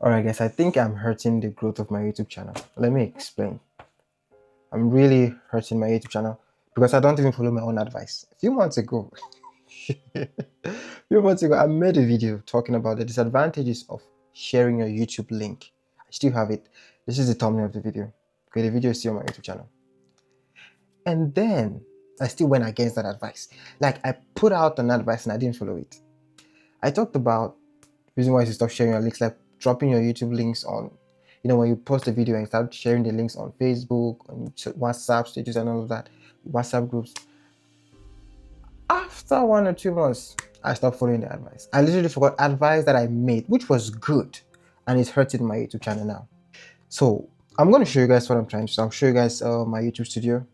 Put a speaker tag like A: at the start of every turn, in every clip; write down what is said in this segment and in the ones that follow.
A: Alright guys, I think I'm hurting the growth of my YouTube channel. Let me explain. I'm really hurting my YouTube channel because I don't even follow my own advice. A few months ago, I made a video talking about the disadvantages of sharing your YouTube link. I still have it. This is the thumbnail of the video. Okay, the video is still on my YouTube channel. And then I still went against that advice. Like I put out an advice and I didn't follow it. I talked about reason why you should stop sharing your links, like dropping your YouTube links on, when you post a video and start sharing the links on Facebook, on WhatsApp status and all of that, WhatsApp groups. After 1 or 2 months, I stopped following the advice. I literally forgot advice that I made, which was good, and it's hurting my YouTube channel now. So I'm going to show you guys what I'm trying to say. I'll show you guys my YouTube studio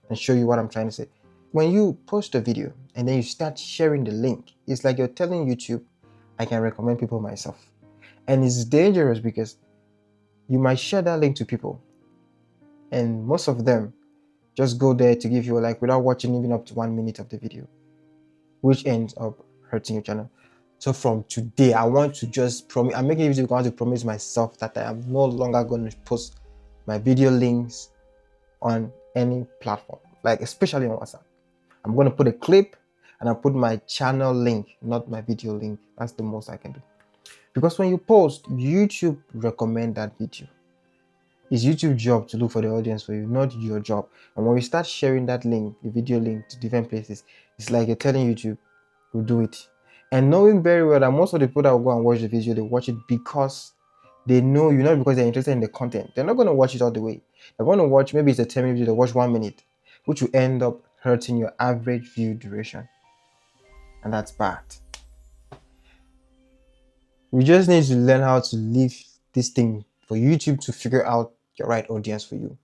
A: and show you what I'm trying to say. When you post a video and then you start sharing the link, it's like you're telling YouTube, I can recommend people myself. And it's dangerous because you might share that link to people and most of them just go there to give you a like without watching even up to 1 minute of the video, which ends up hurting your channel. So from today, I want to just promise, I'm making a video going to promise myself that I am no longer going to post my video links on any platform, like especially on WhatsApp. I'm going to put a clip and I'll put my channel link, not my video link. That's the most I can do. Because when you post, YouTube recommend that video. It's YouTube's job to look for the audience for you, not your job. And when you start sharing that link, the video link to different places, it's like you're telling YouTube, we'll do it. And knowing very well that most of the people that will go and watch the video, they watch it because they know you, not because they're interested in the content. They're not going to watch it all the way. They're going to watch, maybe it's a 10-minute video, they watch 1 minute, which will end up hurting your average view duration. And that's bad. We just need to learn how to leave this thing for YouTube to figure out your right audience for you.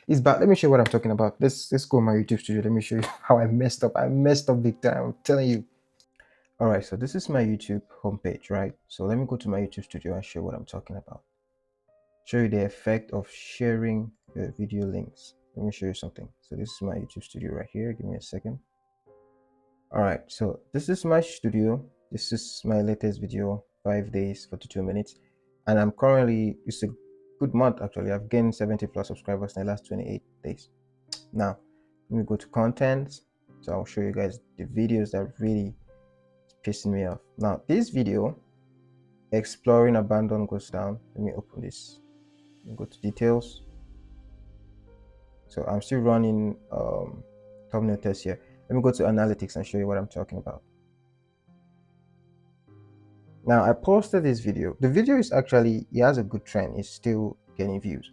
A: It's bad. Let me show you what I'm talking about. Let's go to my YouTube studio. Let me show you how I messed up. I messed up big time, I'm telling you. All right, so this is my YouTube homepage, right? So let me go to my YouTube studio and show you what I'm talking about. Show you the effect of sharing the video links. Let me show you something. So this is my YouTube studio right here. Give me a second. All right, so this is my studio. This is my latest video, 5 days, 42 minutes. And I'm currently, it's a good month actually. I've gained 70 plus subscribers in the last 28 days. Now, let me go to content. So I'll show you guys the videos that really pissing me off. Now, this video, exploring abandoned Gustave. Let me open this. Let me go to details. So I'm still running thumbnail test here. Let me go to analytics and show you what I'm talking about. Now I posted this video. The video is actually, it has a good trend. It's still getting views,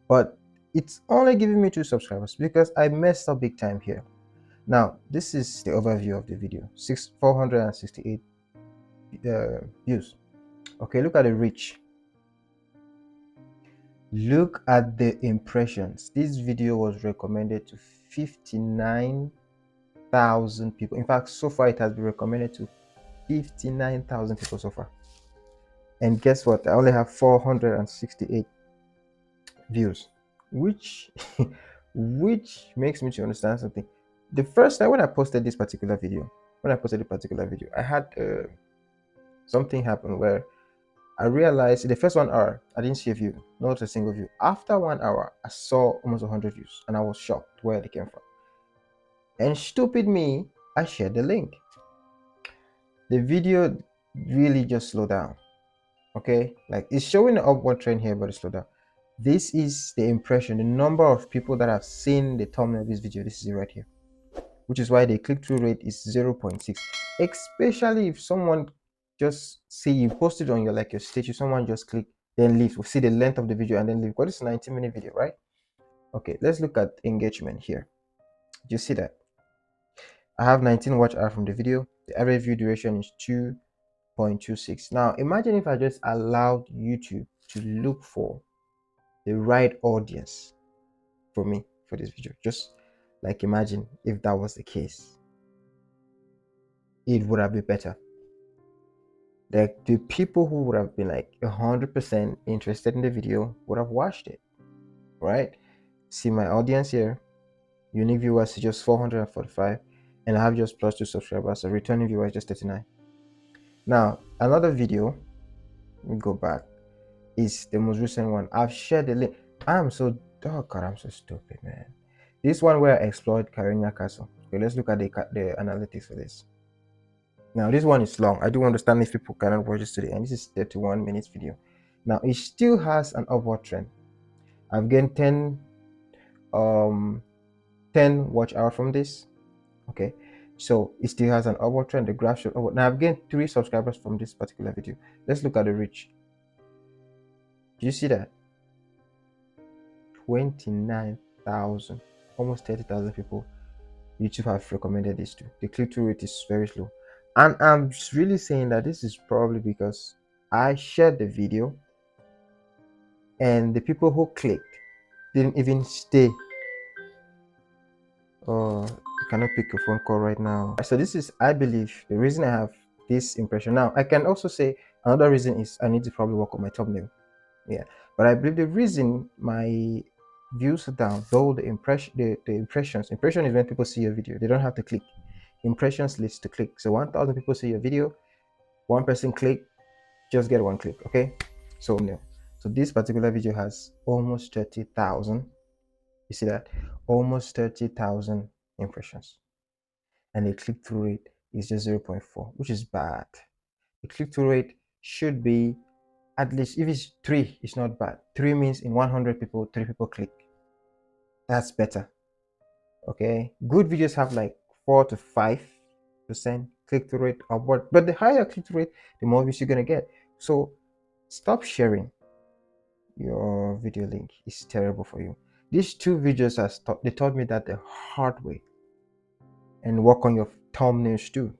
A: but it's only giving me 2 subscribers because I messed up big time here. Now this is the overview of the video. 468 views. Okay, look at the reach. Look at the impressions. This video was recommended to 59,000 people. In fact, so far it has been recommended to 59,000 people so far. And guess what? I only have 468 views, which which makes me to understand something. The first time when I posted this particular video, I had something happen where I realized in the first 1 hour I didn't see a view, not a single view. After 1 hour, I saw almost 100 views, and I was shocked where they came from. And stupid me, I shared the link. The video really just slowed down. Okay, like it's showing an upward trend here, but it's slowed down. This is the impression, the number of people that have seen the thumbnail of this video. This is it right here, which is why the click-through rate is 0.6. Especially if someone just see you posted on your your status, someone just click then leave. We'll see the length of the video and then leave. What is a 90-minute video, right? Okay, let's look at engagement here. Do you see that? I have 19 watch hours from the video. The average view duration is 2.26. Now imagine if I just allowed YouTube to look for the right audience for me for this video. Just like imagine if that was the case, it would have been better. Like the people who would have been like 100% interested in the video would have watched it, right? See my audience here, unique viewers is just 445, and I have just plus 2 subscribers. So returning viewers just 39. Now another video, let me go back. is the most recent one. I've shared the link. I'm so oh god, I'm so stupid, man. This one where I explored Carina Castle. Okay, let's look at the analytics for this. Now this one is long. I do understand if people cannot watch this today, and this is 31 minutes video. Now it still has an upward trend. I've gained 10 watch hour from this. Okay, so it still has an upward trend. The graph shows upward. Now I've gained 3 subscribers from this particular video. Let's look at the reach. Do you see that? 29,000, almost 30,000 people YouTube have recommended this to. The click-through rate is very slow, and I'm really saying that this is probably because I shared the video and the people who clicked didn't even stay. Oh, you cannot pick your phone call right now. So this is, I believe, the reason I have this impression. Now I can also say another reason is I need to probably work on my thumbnail. Yeah, but I believe the reason my views are down, though the impression is when people see your video, they don't have to click. Impressions leads to click. So 1,000 people see your video, one person click, just get one click. Okay, so no, so this particular video has almost 30,000. You see that? Almost 30,000 impressions, and the click-through rate is just 0.4, which is bad. The click-through rate should be at least, if it's 3, it's not bad. 3 means in 100 people, 3 people click. That's better. Okay, good videos have like 4 to 5% click-through rate upward, but the higher click-through rate, the more views you're gonna get. So stop sharing your video link. It's terrible for you. These 2 videos they taught me that the hard way. And work on your thumbnails too,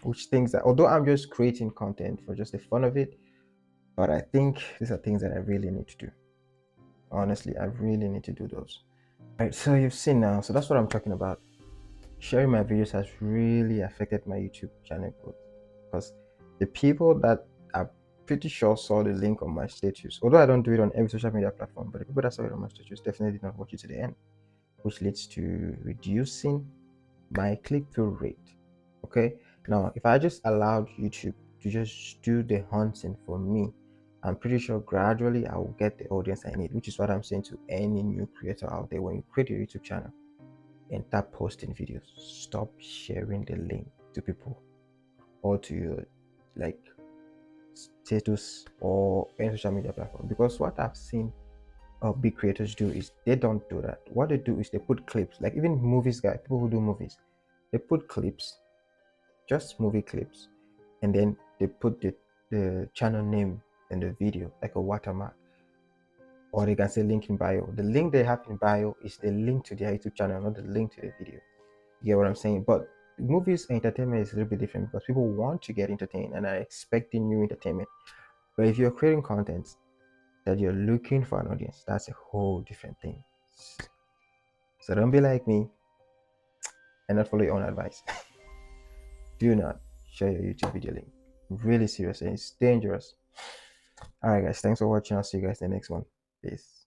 A: which things that, although I'm just creating content for just the fun of it, but I think these are things that I really need to do. Honestly, I really need to do those. All right, so you've seen now, so that's what I'm talking about. Sharing my videos has really affected my YouTube channel growth, because the people that are pretty sure saw the link on my status, although I don't do it on every social media platform, but the people that saw it on my status definitely did not watch it to the end, which leads to reducing my click-through rate. Okay, now if I just allowed YouTube to just do the hunting for me, I'm pretty sure gradually I will get the audience I need, which is what I'm saying to any new creator out there. When you create your YouTube channel and start posting videos, stop sharing the link to people or to your like status or any social media platform, because what I've seen big creators do is they don't do that. What they do is they put clips, like even movies guys, people who do movies, they put clips, just movie clips, and then they put the channel name in the video like a watermark, or they can say link in bio. The link they have in bio is the link to their YouTube channel, not the link to the video. You get what I'm saying? But movies and entertainment is a little bit different, because people want to get entertained and are expecting new entertainment. But if you're creating content that you're looking for an audience, that's a whole different thing. So don't be like me and not follow your own advice. Do not share your YouTube video link. Really serious, and it's dangerous. Alright guys, thanks for watching. I'll see you guys in the next one. Peace.